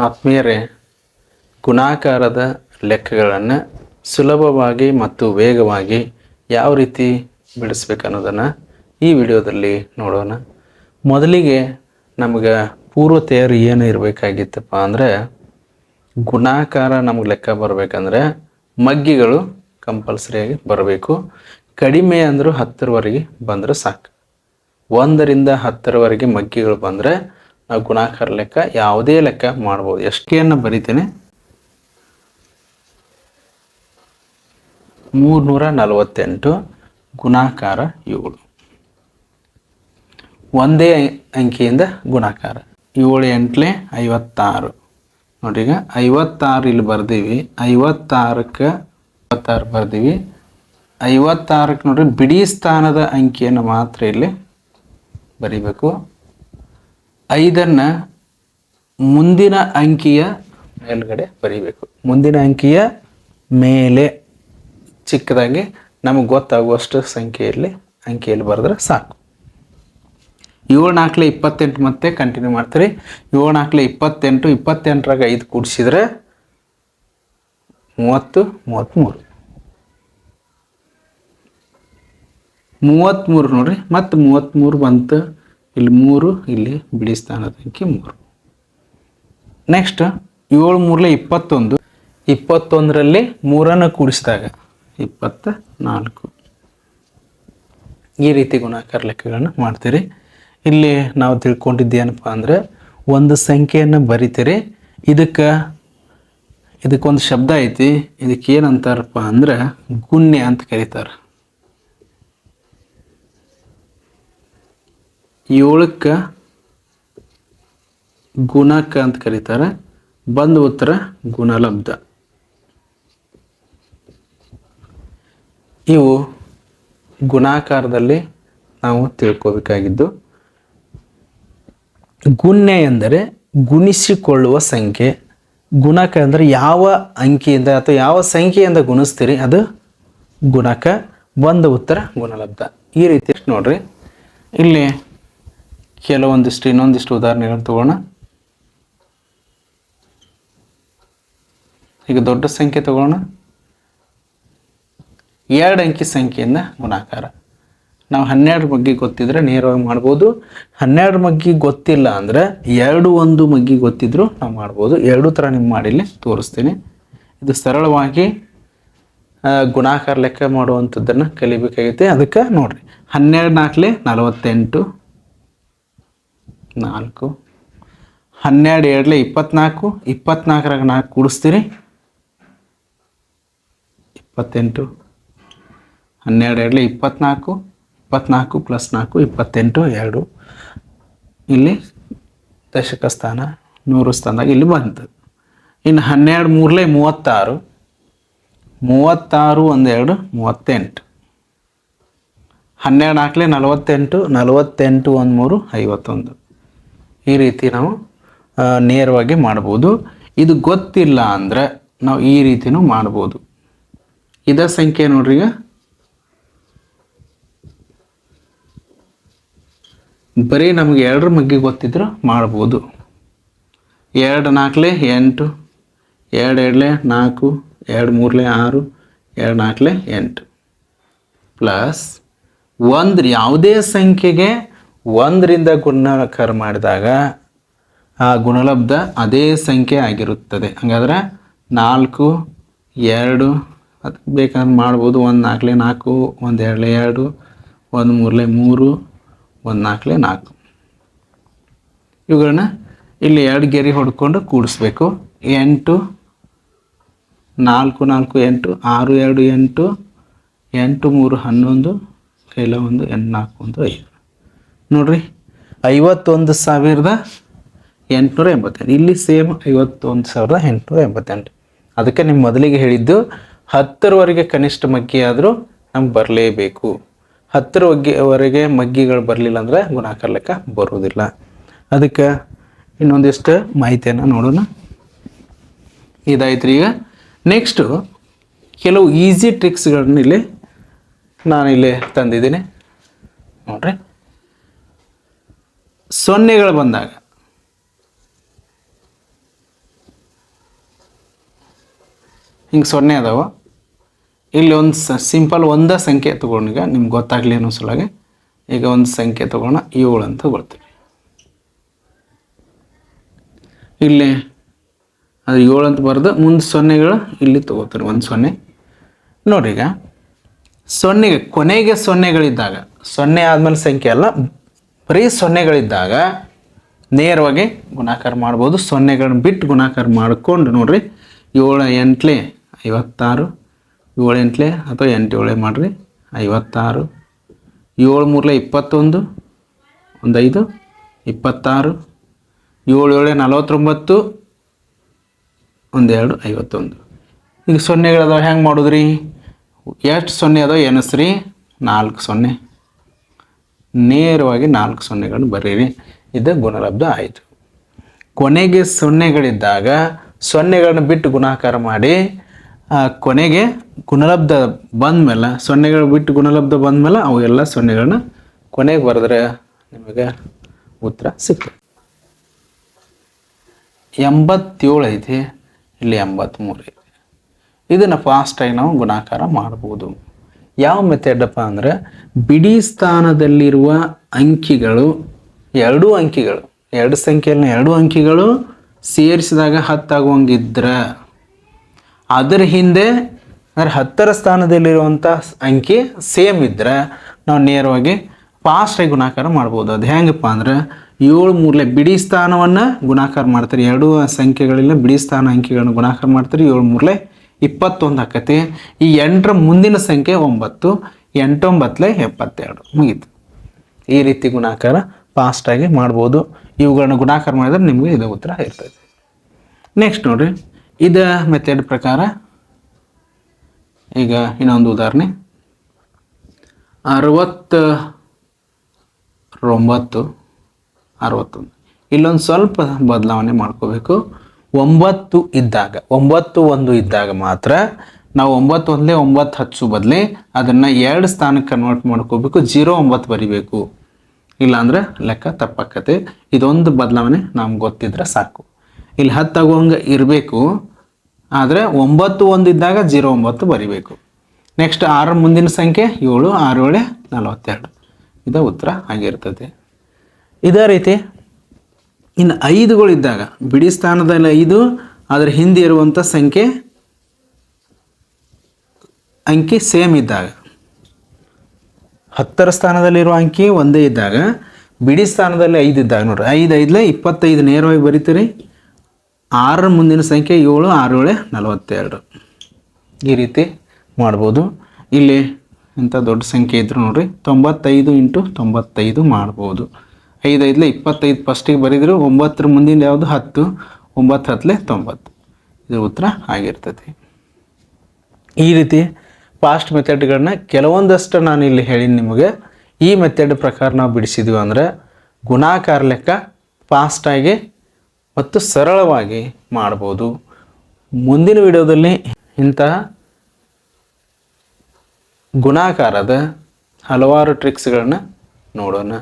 ಆತ್ಮೀಯರೇ, ಗುಣಾಕಾರದ ಲೆಕ್ಕಗಳನ್ನು ಸುಲಭವಾಗಿ ಮತ್ತು ವೇಗವಾಗಿ ಯಾವ ರೀತಿ ಬಿಡಿಸ್ಬೇಕು ಅನ್ನೋದನ್ನು ಈ ವಿಡಿಯೋದಲ್ಲಿ ನೋಡೋಣ. ಮೊದಲಿಗೆ ನಮಗೆ ಪೂರ್ವ ತಯಾರಿ ಏನು ಇರಬೇಕಾಗಿತ್ತಪ್ಪ ಅಂದರೆ, ಗುಣಾಕಾರ ನಮಗೆ ಲೆಕ್ಕ ಬರಬೇಕಂದ್ರೆ ಮಗ್ಗಿಗಳು ಕಂಪಲ್ಸರಿಯಾಗಿ ಬರಬೇಕು. ಕಡಿಮೆ ಅಂದರೂ 10ರವರೆಗೆ ಬಂದರೆ ಸಾಕು. 1ರಿಂದ 10ರವರೆಗೆ ಮಗ್ಗಿಗಳು ಬಂದರೆ ನಾವು ಗುಣಾಕಾರ ಲೆಕ್ಕ ಯಾವುದೇ ಲೆಕ್ಕ ಮಾಡ್ಬೋದು. ಎಷ್ಟೇನು ಬರಿತೇನೆ, 348 ಗುಣಾಕಾರ 7. ಒಂದೇ ಅಂಕಿಯಿಂದ ಗುಣಾಕಾರ 7 8 56. ನೋಡಿ, ಈಗ 56 ಇಲ್ಲಿ ಬರ್ದೀವಿ. 56ಕ್ಕೆ 56 ಬರ್ದೀವಿ. 56ಕ್ಕೆ ನೋಡ್ರಿ, ಬಿಡಿ ಸ್ಥಾನದ ಅಂಕಿಯನ್ನು ಮಾತ್ರ ಇಲ್ಲಿ ಬರಿಬೇಕು. 5ನ್ನು ಮುಂದಿನ ಅಂಕಿಯ ಮೇಲ್ಗಡೆ ಬರಿಬೇಕು. ಮುಂದಿನ ಅಂಕಿಯ ಮೇಲೆ ಚಿಕ್ಕದಾಗಿ ನಮಗೆ ಗೊತ್ತಾಗುವಷ್ಟು ಅಂಕಿಯಲ್ಲಿ ಬರೆದ್ರೆ ಸಾಕು. 7 4 28 ಮತ್ತೆ ಕಂಟಿನ್ಯೂ ಮಾಡ್ತೀರಿ. 7 4 28, 28ರಾಗ 5 ಕೂಡಿಸಿದ್ರೆ 30 33. 33 ನೋಡ್ರಿ, ಮತ್ತೆ 33 ಬಂತು. ಇಲ್ಲಿ 3, ಇಲ್ಲಿ ಬಿಡಿ ಸ್ಥಾನದ ಅಂಕಿ 3. ನೆಕ್ಸ್ಟ್ 7 3 21. 21ರಲ್ಲಿ 3ಅನ್ನು ಕೂಡಿಸಿದಾಗ 24. ಈ ರೀತಿ ಗುಣಾಕಾರ ಲೆಕ್ಕಗಳನ್ನು ಮಾಡ್ತೀರಿ. ಇಲ್ಲಿ ನಾವು ತಿಳ್ಕೊಂಡಿದ್ದೇನಪ್ಪ ಅಂದರೆ, ಒಂದು ಸಂಖ್ಯೆಯನ್ನು ಬರಿತೀರಿ. ಇದಕ್ಕೊಂದು ಶಬ್ದ ಐತಿ. ಇದಕ್ಕೆ ಏನಂತಾರಪ್ಪ ಅಂದ್ರೆ ಗುಣ್ಯ ಅಂತ ಕರೀತಾರೆ. 7ಕ್ಕೆ ಗುಣಕ ಅಂತ ಕರೀತಾರೆ. ಬಂದ ಉತ್ತರ ಗುಣಲಬ್ಧ. ಇವು ಗುಣಾಕಾರದಲ್ಲಿ ನಾವು ತಿಳ್ಕೋಬೇಕಾಗಿದ್ದು. ಗುಣ್ಯ ಎಂದರೆ ಗುಣಿಸಿಕೊಳ್ಳುವ ಸಂಖ್ಯೆ. ಗುಣಕ ಅಂದರೆ ಯಾವ ಅಂಕಿಯಿಂದ ಅಥವಾ ಯಾವ ಸಂಖ್ಯೆಯಿಂದ ಗುಣಿಸ್ತೀರಿ ಅದು ಗುಣಕ. ಬಂದ ಉತ್ತರ ಗುಣಲಬ್ಧ. ಈ ರೀತಿ ನೋಡ್ರಿ, ಇಲ್ಲಿ ಇನ್ನೊಂದಿಷ್ಟು ಉದಾಹರಣೆಗಳನ್ನು ತಗೋಣ. ಈಗ ದೊಡ್ಡ ಸಂಖ್ಯೆ ತಗೋಣ. 2 ಅಂಕಿ ಸಂಖ್ಯೆಯಿಂದ ಗುಣಾಕಾರ. ನಾವು 12 ಮಗ್ಗಿ ಗೊತ್ತಿದ್ರೆ ನೇರವಾಗಿ ಮಾಡ್ಬೋದು. 12 ಮಗ್ಗಿ ಗೊತ್ತಿಲ್ಲ ಅಂದರೆ 2 1 ಮಗ್ಗಿ ಗೊತ್ತಿದ್ರು ನಾವು ಮಾಡ್ಬೋದು. 2 ಥರ ನಿಮ್ಮ ಮಾಡಿಲ್ಲಿ ತೋರಿಸ್ತೀನಿ. ಇದು ಸರಳವಾಗಿ ಗುಣಾಕಾರ ಲೆಕ್ಕ ಮಾಡುವಂಥದ್ದನ್ನು ಕಲಿಬೇಕಾಗೈತೆ. ಅದಕ್ಕೆ ನೋಡ್ರಿ, 12 4 48 4. 12 7 24. 24ರಾಗ 4 ಕೂಡಿಸ್ತೀರಿ 28. 12 7 24. 24 + 4 28 2. ಇಲ್ಲಿ ದಶಕ ಸ್ಥಾನ 100 ಸ್ಥಾನದಾಗ ಇಲ್ಲಿ ಬಂತು. ಇನ್ನು 12 3 36. 36 1 2 38. 12 4 48. 48 1 3 51. ಈ ರೀತಿ ನಾವು ನೇರವಾಗಿ ಮಾಡ್ಬೋದು. ಇದು ಗೊತ್ತಿಲ್ಲ ಅಂದರೆ ನಾವು ಈ ರೀತಿನೂ ಮಾಡ್ಬೋದು. ಇದ ಸಂಖ್ಯೆ ನೋಡ್ರಿ, ಈಗ ಬರೀ ನಮಗೆ 2 ಮಗ್ಗಿ ಗೊತ್ತಿದ್ರು ಮಾಡ್ಬೋದು. 2 4 8. 2 7 4. 2 3 6. 2 4 8. ಪ್ಲಸ್ 1 ಯಾವುದೇ ಸಂಖ್ಯೆಗೆ 1ರಿಂದ ಗುಣಾಕಾರ ಮಾಡಿದಾಗ ಆ ಗುಣಲಬ್ಧ ಅದೇ ಸಂಖ್ಯೆ ಆಗಿರುತ್ತದೆ. ಹಾಗಾದ್ರೆ 4 2 ಅದು ಬೇಕಾದ್ರೆ ಮಾಡ್ಬೋದು. 1 4 4. 1 2 2. 1 3 3. 1 4 4. ಇವುಗಳನ್ನ ಇಲ್ಲಿ 2 ಗೆರೆ ಹೊಡ್ಕೊಂಡು ಕೂಡಿಸ್ಬೇಕು. 8 4 4 8. 6 2 8. 8 3 11. ಕೈಲ 1 8 4 1 5. ನೋಡ್ರಿ, 51,888. ಇಲ್ಲಿ ಸೇಮ್ 51,888. ಅದಕ್ಕೆ ನಿಮ್ಮ ಮೊದಲಿಗೆ ಹೇಳಿದ್ದು 10ರವರೆಗೆ ಕನಿಷ್ಠ ಮಗ್ಗಿ ಆದರೂ ನಮ್ಗೆ ಬರಲೇಬೇಕು. 10ರವರೆಗೆ ಮಗ್ಗಿಗಳು ಬರಲಿಲ್ಲ ಅಂದರೆ ಗುಣಾಕಾರ ಲೆಕ್ಕ ಬರುವುದಿಲ್ಲ. ಅದಕ್ಕೆ ಇನ್ನೊಂದಿಷ್ಟು ಮಾಹಿತಿಯನ್ನು ನೋಡೋಣ. ಇದಾಯ್ತು. ಈಗ ನೆಕ್ಸ್ಟು ಕೆಲವು ಈಸಿ ಟ್ರಿಕ್ಸ್ಗಳನ್ನ ನಾನಿಲ್ಲಿ ತಂದಿದ್ದೀನಿ ನೋಡ್ರಿ. ಸೊನ್ನೆಗಳು ಬಂದಾಗ ಹಿಂಗೆ 0 ಅದಾವ. ಇಲ್ಲಿ ಒಂದು ಸಿಂಪಲ್ ಒಂದೇ ಸಂಖ್ಯೆ ತೊಗೊಂಡು ಈಗ ನಿಮ್ಗೆ ಗೊತ್ತಾಗಲಿ ಅನ್ನೋ ಸಲುವಾಗಿ ಈಗ ಒಂದು ಸಂಖ್ಯೆ ತೊಗೋಣ 7 ಅಂತ ತಗೊಳ್ತೀವಿ. ಇಲ್ಲಿ ಅದು 7 ಅಂತ ಬರೆದು ಮುಂದೆ 0ಗಳು ಇಲ್ಲಿ ತೊಗೋತಾರೆ 1 0. ನೋಡ್ರಿ ಈಗ 0ಗೆ ಕೊನೆಗೆ 0ಗಳಿದ್ದಾಗ 0 ಆದಮೇಲೆ ಸಂಖ್ಯೆ ಅಲ್ಲ, ಬರೀ 0ಗಳಿದ್ದಾಗ ನೇರವಾಗಿ ಗುಣಾಕಾರ ಮಾಡ್ಬೋದು. 0ಗಳನ್ನ ಬಿಟ್ಟು ಗುಣಾಕಾರ ಮಾಡಿಕೊಂಡು ನೋಡ್ರಿ 7 8 56, 7 8 ಅಥವಾ 8 7 ಮಾಡಿರಿ 56, 7 3 21, 1 5 26, 7 7 49, 1 2 51. ಈಗ 0ಗಳದಾವ ಹೆಂಗೆ ಮಾಡೋದ್ರಿ? ಎಷ್ಟು 0 ಅದಾವ ಎನಸ್ರಿ? 4 0. ನೇರವಾಗಿ 4 0ಗಳನ್ನು ಬರೀರಿ. ಇದು ಗುಣಲಬ್ಧ ಆಯಿತು. ಕೊನೆಗೆ 0ಗಳಿದ್ದಾಗ 0ಗಳನ್ನ ಬಿಟ್ಟು ಗುಣಾಕಾರ ಮಾಡಿ ಕೊನೆಗೆ ಗುಣಲಬ್ಧ ಬಂದಮೇಲೆ 0ಗಳು ಬಿಟ್ಟು ಗುಣಲಬ್ಧ ಬಂದಮೇಲೆ ಅವು ಎಲ್ಲ 0ಗಳನ್ನ ಕೊನೆಗೆ ಬರೆದ್ರೆ ನಿಮಗೆ ಉತ್ತರ ಸಿಗ್ತದೆ. 87 ಐತಿ, ಇಲ್ಲಿ 83 ಐತಿ. ಇದನ್ನು ಫಾಸ್ಟಾಗಿ ನಾವು ಗುಣಾಕಾರ ಮಾಡ್ಬೋದು. ಯಾವ ಮೆಥಡಪ್ಪ ಅಂದರೆ ಬಿಡಿ ಸ್ಥಾನದಲ್ಲಿರುವ ಅಂಕಿಗಳು 2 ಅಂಕಿಗಳು, 2 ಸಂಖ್ಯೆಯಲ್ಲಿ 2 ಅಂಕಿಗಳು ಸೇರಿಸಿದಾಗ 10 ಆಗುವಂಗಿದ್ರೆ ಅದರ ಹಿಂದೆ ಅಂದರೆ 10ರ ಸ್ಥಾನದಲ್ಲಿರುವಂಥ ಅಂಕಿ ಸೇಮ್ ಇದ್ದರೆ ನಾವು ನೇರವಾಗಿ ಫಾಸ್ಟಾಗಿ ಗುಣಾಕಾರ ಮಾಡ್ಬೋದು. ಅದು ಹೆಂಗಪ್ಪ ಅಂದ್ರೆ 7 3 ಬಿಡಿ ಸ್ಥಾನವನ್ನು ಗುಣಾಕಾರ ಮಾಡ್ತಾರೆ. 2 ಸಂಖ್ಯೆಗಳಿಂದ ಬಿಡಿ ಸ್ಥಾನ ಅಂಕಿಗಳನ್ನು ಗುಣಾಕಾರ ಮಾಡ್ತಾರೆ. 7 3 21 ಆಕತಿ. ಈ 8ರ ಮುಂದಿನ ಸಂಖ್ಯೆ 9, 8 9 72 ಮುಗೀತು. ಈ ರೀತಿ ಗುಣಾಕಾರ ಫಾಸ್ಟಾಗಿ ಮಾಡ್ಬೋದು. ಇವುಗಳನ್ನ ಗುಣಾಕಾರ ಮಾಡಿದ್ರೆ ನಿಮಗೆ ಇದು ಉತ್ತರ ಇರ್ತದೆ. ನೆಕ್ಸ್ಟ್ ನೋಡ್ರಿ, ಇದು ಮೆಥಡ್ ಪ್ರಕಾರ ಈಗ ಇನ್ನೊಂದು ಉದಾಹರಣೆ 69 61. ಇಲ್ಲೊಂದು ಸ್ವಲ್ಪ ಬದಲಾವಣೆ ಮಾಡ್ಕೋಬೇಕು. 9 ಇದ್ದಾಗ 9 1 ಇದ್ದಾಗ ಮಾತ್ರ ನಾವು 9 1 9 10 ಬದಲಿ ಅದನ್ನು 2 ಸ್ಥಾನಕ್ಕೆ ಕನ್ವರ್ಟ್ ಮಾಡ್ಕೋಬೇಕು. 0 9 ಬರಿಬೇಕು, ಇಲ್ಲಾಂದ್ರೆ ಲೆಕ್ಕ ತಪ್ಪಾಕತೆ. ಇದೊಂದು ಬದಲಾವಣೆ ನಮ್ಗೆ ಗೊತ್ತಿದ್ರೆ ಸಾಕು. ಇಲ್ಲಿ 10 ಆಗುವಂಗೆ ಇರಬೇಕು, ಆದರೆ 9 1 ಇದ್ದಾಗ 0 9 ಬರಿಬೇಕು. ನೆಕ್ಸ್ಟ್ 6 ಮುಂದಿನ ಸಂಖ್ಯೆ 7, 6 7 42. ಇದು ಉತ್ತರ ಆಗಿರ್ತದೆ. ಇದೇ ರೀತಿ ಇನ್ನು 5ಗಳಿದ್ದಾಗ ಬಿಡಿ ಸ್ಥಾನದಲ್ಲಿ 5, ಅದರ ಹಿಂದೆ ಇರುವಂಥ ಸಂಖ್ಯೆ ಅಂಕಿ ಸೇಮ್ ಇದ್ದಾಗ 10ರ ಸ್ಥಾನದಲ್ಲಿರುವ ಅಂಕಿ ಒಂದೇ ಇದ್ದಾಗ ಬಿಡಿ ಸ್ಥಾನದಲ್ಲಿ 5 ಇದ್ದಾಗ ನೋಡ್ರಿ 5 5 25 ನೇರವಾಗಿ ಬರೀತೀರಿ. 6ರ ಮುಂದಿನ ಸಂಖ್ಯೆ 7, 6 7 42. ಈ ರೀತಿ ಮಾಡ್ಬೋದು. ಇಲ್ಲಿ ಇಂಥ ದೊಡ್ಡ ಸಂಖ್ಯೆ ಇದ್ರು ನೋಡ್ರಿ 95 × 95 ಮಾಡ್ಬೋದು. 5 5 25 ಫಸ್ಟಿಗೆ ಬರೀದ್ರು. 9ರ ಮುಂದಿನ ಯಾವುದು 10, 9 10 90. ಇದು ಉತ್ತರ ಆಗಿರ್ತದೆ. ಈ ರೀತಿ ಫಾಸ್ಟ್ ಮೆಥಡ್ಗಳನ್ನ ಕೆಲವೊಂದಷ್ಟು ನಾನು ಇಲ್ಲಿ ಹೇಳೀನಿ ನಿಮಗೆ. ಈ ಮೆಥಡ್ ಪ್ರಕಾರ ನಾವು ಬಿಡಿಸಿದ್ವಿ ಅಂದರೆ ಗುಣಾಕಾರ ಲೆಕ್ಕ ಫಾಸ್ಟಾಗಿ ಮತ್ತು ಸರಳವಾಗಿ ಮಾಡ್ಬೋದು. ಮುಂದಿನ ವಿಡಿಯೋದಲ್ಲಿ ಇಂತಹ ಗುಣಾಕಾರದ ಹಲವಾರು ಟ್ರಿಕ್ಸ್ಗಳನ್ನ ನೋಡೋಣ.